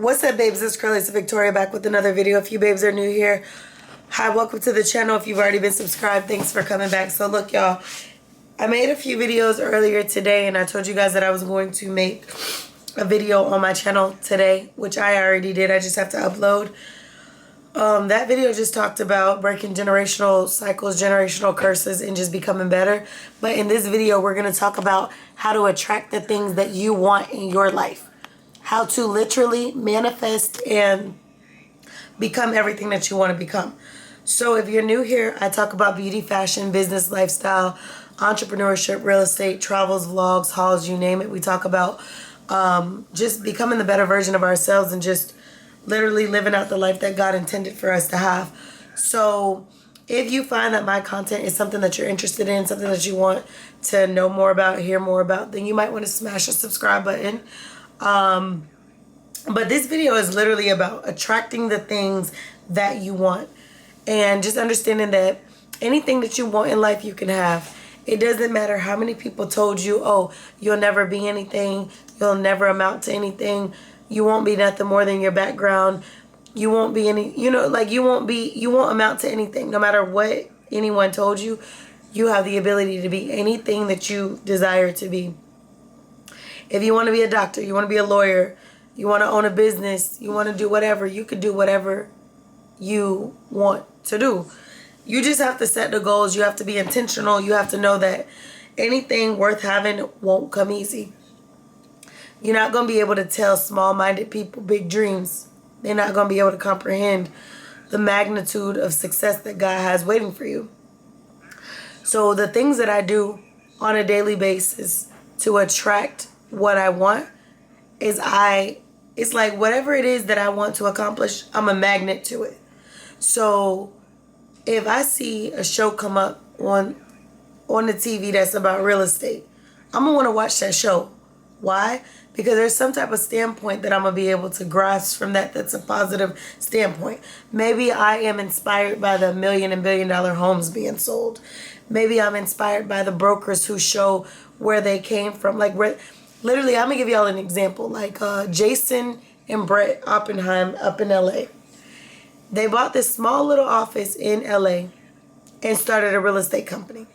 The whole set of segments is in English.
What's up, babes? It's Curly. It's Victoria back with another video. If you babes are new here, hi, welcome to the channel. If you've already been subscribed, thanks for coming back. So look, y'all, I made a few videos earlier today, and I told you guys that I was going to make a video on my channel today, which I already did. I just have to upload. That video just talked about breaking generational cycles, generational curses, and just becoming better. But in this video, we're going to talk about how to attract the things that you want in your life. How to literally manifest and become everything that you want to become. So if you're new here, I talk about beauty, fashion, business, lifestyle, entrepreneurship, real estate, travels, vlogs, hauls, you name it. We talk about just becoming the better version of ourselves and just literally living out the life that God intended for us to have. So if you find that my content is something that you're interested in, something that you want to know more about, hear more about, then you might want to smash the subscribe button. But this video is literally about attracting the things that you want and just understanding that anything that you want in life you can have. It doesn't matter how many people told you, oh, you'll never be anything, you'll never amount to anything, you won't be nothing more than your background, you won't be any, you won't amount to anything. No matter what anyone told you, you have the ability to be anything that you desire to be. If you want to be a doctor, you want to be a lawyer, you want to own a business, you want to do whatever, you could do whatever you want to do. You just have to set the goals. You have to be intentional. You have to know that anything worth having won't come easy. You're not going to be able to tell small-minded people big dreams. They're not going to be able to comprehend the magnitude of success that God has waiting for you. So the things that I do on a daily basis to attract what I want is it's like whatever it is that I want to accomplish, I'm a magnet to it. So if I see a show come up on the TV that's about real estate, I'm going to want to watch that show. Why? Because there's some type of standpoint that I'm going to be able to grasp from that's a positive standpoint. Maybe I am inspired by the million and billion dollar homes being sold. Maybe I'm inspired by the brokers who show where they came from. Like, literally, I'm going to give y'all an example. Like Jason and Brett Oppenheim up in LA. They bought this small little office in LA and started a real estate company.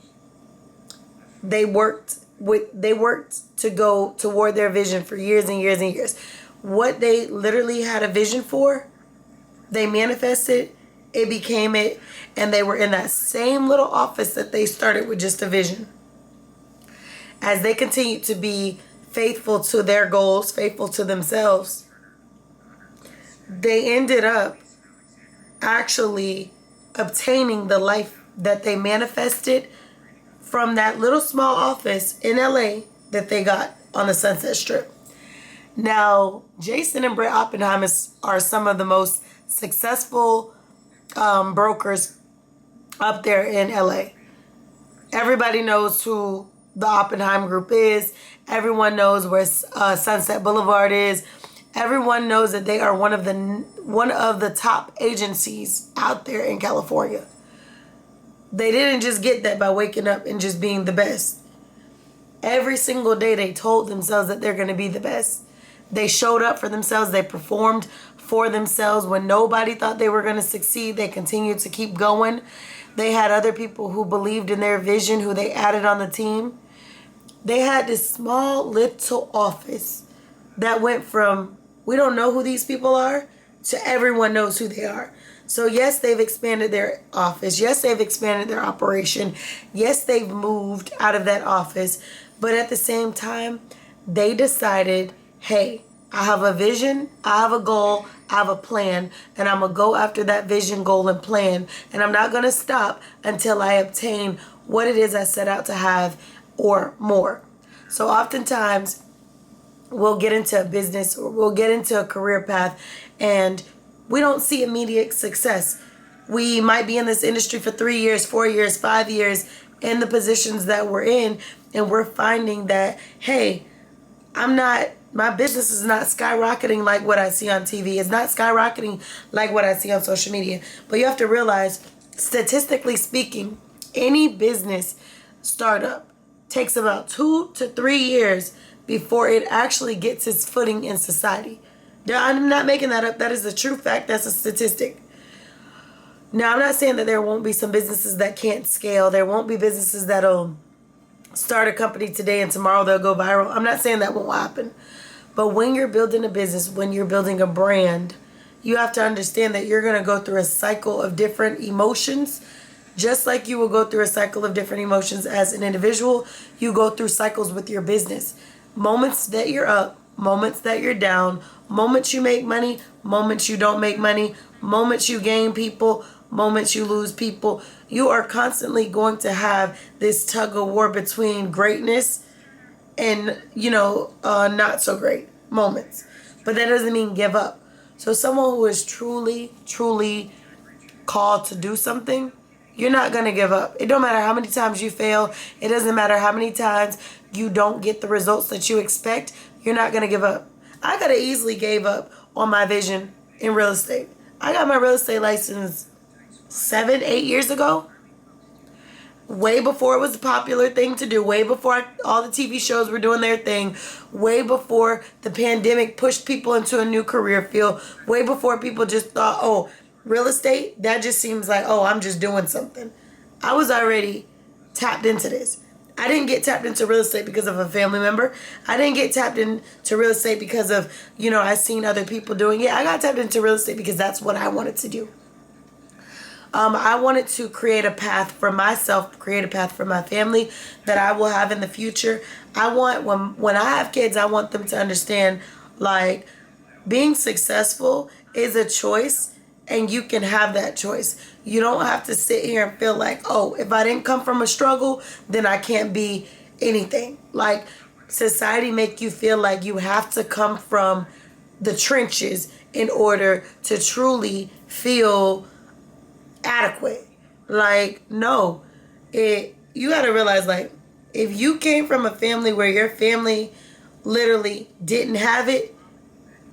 They worked to go toward their vision for years and years and years. What they literally had a vision for, they manifested, it became it, and they were in that same little office that they started with just a vision. As they continued to be faithful to their goals, faithful to themselves, they ended up actually obtaining the life that they manifested from that little small office in LA that they got on the Sunset Strip. Now, Jason and Brett Oppenheim are some of the most successful brokers up there in LA. Everybody knows who the Oppenheim Group is. Everyone knows where Sunset Boulevard is. Everyone knows that they are one of the top agencies out there in California. They didn't just get that by waking up and just being the best. Every single day they told themselves that they're going to be the best. They showed up for themselves. They performed for themselves. When nobody thought they were going to succeed, they continued to keep going. They had other people who believed in their vision, who they added on the team. They had this small little office that went from, we don't know who these people are, to everyone knows who they are. So yes, they've expanded their office. Yes, they've expanded their operation. Yes, they've moved out of that office. But at the same time, they decided, hey, I have a vision, I have a goal, I have a plan, and I'm going to go after that vision, goal, and plan. And I'm not going to stop until I obtain what it is I set out to have or more. So oftentimes, we'll get into a business or we'll get into a career path and we don't see immediate success. We might be in this industry for 3 years, 4 years, 5 years in the positions that we're in, and we're finding that, hey, my business is not skyrocketing like what I see on TV. It's not skyrocketing like what I see on social media. But you have to realize, statistically speaking, any business startup takes about 2 to 3 years before it actually gets its footing in society. I'm not making that up. That is a true fact. That's a statistic. Now, I'm not saying that there won't be some businesses that can't scale. There won't be businesses that'll start a company today and tomorrow they'll go viral. I'm not saying that won't happen. But when you're building a business, when you're building a brand, you have to understand that you're going to go through a cycle of different emotions. Just like you will go through a cycle of different emotions as an individual, you go through cycles with your business. Moments that you're up, moments that you're down, moments you make money, moments you don't make money, moments you gain people, moments you lose people. You are constantly going to have this tug of war between greatness and, not so great moments. But that doesn't mean give up. So someone who is truly, truly called to do something, you're not going to give up. It don't matter how many times you fail. It doesn't matter how many times you don't get the results that you expect. You're not going to give up. I could have easily gave up on my vision in real estate. I got my real estate license 7-8 years ago, way before it was a popular thing to do, way before all the TV shows were doing their thing, way before the pandemic pushed people into a new career field, way before people just thought, oh, real estate, that just seems like, oh, I'm just doing something. I was already tapped into this. I didn't get tapped into real estate because of a family member. I didn't get tapped into real estate because of, I seen other people doing it. I got tapped into real estate because that's what I wanted to do. I wanted to create a path for myself, create a path for my family that I will have in the future. I want, when I have kids, I want them to understand, like, being successful is a choice, and you can have that choice. You don't have to sit here and feel like, oh, if I didn't come from a struggle, then I can't be anything. Like, society make you feel like you have to come from the trenches in order to truly feel adequate. Like, no. You got to realize, like, if you came from a family where your family literally didn't have it,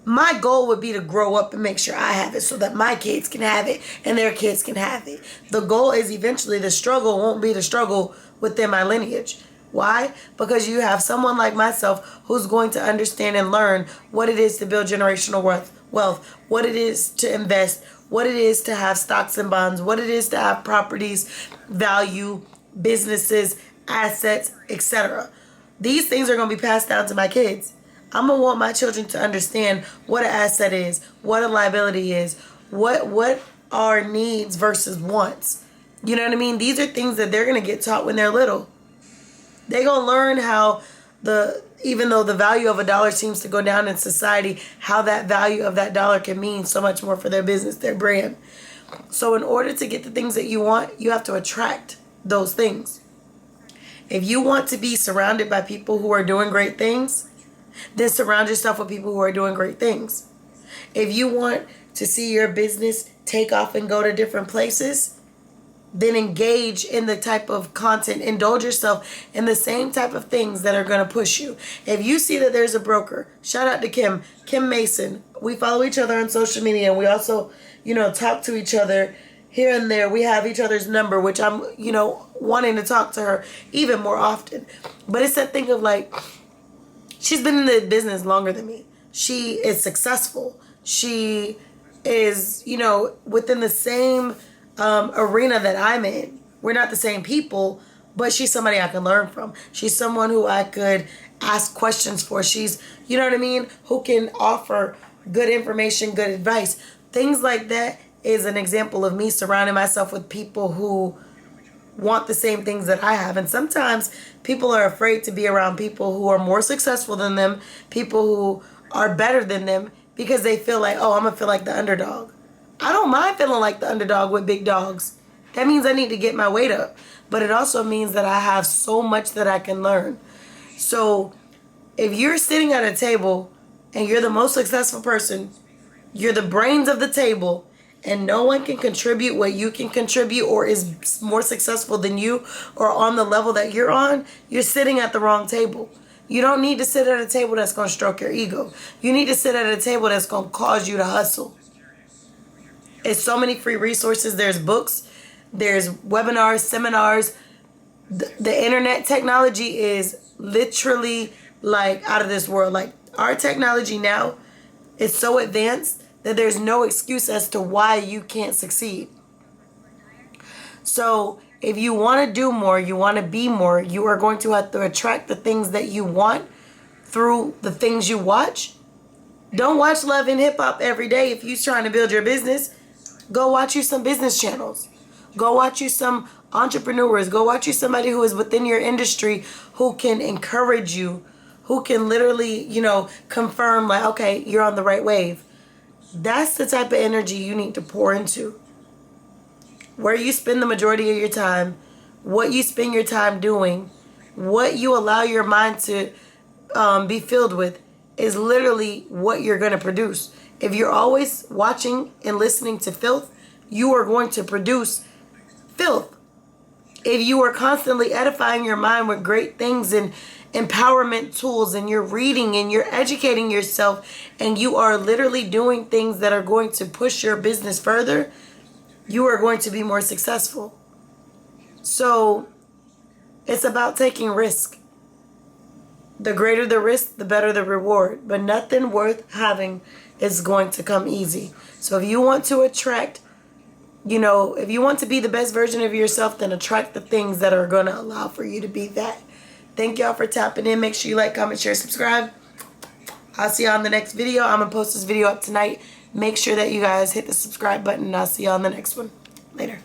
my goal would be to grow up and make sure I have it so that my kids can have it and their kids can have it. The goal is eventually the struggle won't be the struggle within my lineage. Why? Because you have someone like myself who's going to understand and learn what it is to build generational wealth, what it is to invest, what it is to have stocks and bonds, what it is to have properties, value, businesses, assets, etc. These things are going to be passed down to my kids. I'm going to want my children to understand what an asset is, what a liability is, what are needs versus wants. You know what I mean? These are things that they're going to get taught when they're little. They're going to learn how even though the value of a dollar seems to go down in society, how that value of that dollar can mean so much more for their business, their brand. So in order to get the things that you want, you have to attract those things. If you want to be surrounded by people who are doing great things, then surround yourself with people who are doing great things. If you want to see your business take off and go to different places, then engage in the type of content, indulge yourself in the same type of things that are going to push you. If you see that there's a broker, shout out to Kim Mason. We follow each other on social media, and we also, talk to each other here and there. We have each other's number, which I'm, wanting to talk to her even more often. But it's that thing of like, she's been in the business longer than me. She is successful. She is, within the same arena that I'm in. We're not the same people, but she's somebody I can learn from. She's someone who I could ask questions for. She's, who can offer good information, good advice. Things like that is an example of me surrounding myself with people who want the same things that I have. And sometimes people are afraid to be around people who are more successful than them, people who are better than them, because they feel like, oh, I'm going to feel like the underdog. I don't mind feeling like the underdog with big dogs. That means I need to get my weight up. But it also means that I have so much that I can learn. So if you're sitting at a table and you're the most successful person, you're the brains of the table, and no one can contribute what you can contribute or is more successful than you or on the level that you're on, you're sitting at the wrong table. You don't need to sit at a table that's going to stroke your ego. You need to sit at a table that's going to cause you to hustle. It's so many free resources. There's books, there's webinars, seminars. The internet technology is literally like out of this world. Like, our technology now is so advanced that there's no excuse as to why you can't succeed. So if you want to do more, you want to be more, you are going to have to attract the things that you want through the things you watch. Don't watch Love and Hip Hop every day if you're trying to build your business. Go watch you some business channels. Go watch you some entrepreneurs. Go watch you somebody who is within your industry who can encourage you, who can literally, confirm like, okay, you're on the right wave. That's the type of energy you need to pour into. Where you spend the majority of your time, what you spend your time doing, what you allow your mind to be filled with is literally what you're going to produce. If you're always watching and listening to filth, you are going to produce filth. If you are constantly edifying your mind with great things and empowerment tools, and you're reading and you're educating yourself, and you are literally doing things that are going to push your business further, you are going to be more successful. So it's about taking risk. The greater the risk, the better the reward. But nothing worth having is going to come easy. So if you want to attract, if you want to be the best version of yourself, then attract the things that are going to allow for you to be that. Thank y'all for tapping in. Make sure you like, comment, share, subscribe. I'll see you on the next video. I'm going to post this video up tonight. Make sure that you guys hit the subscribe button, and I'll see you on the next one. Later.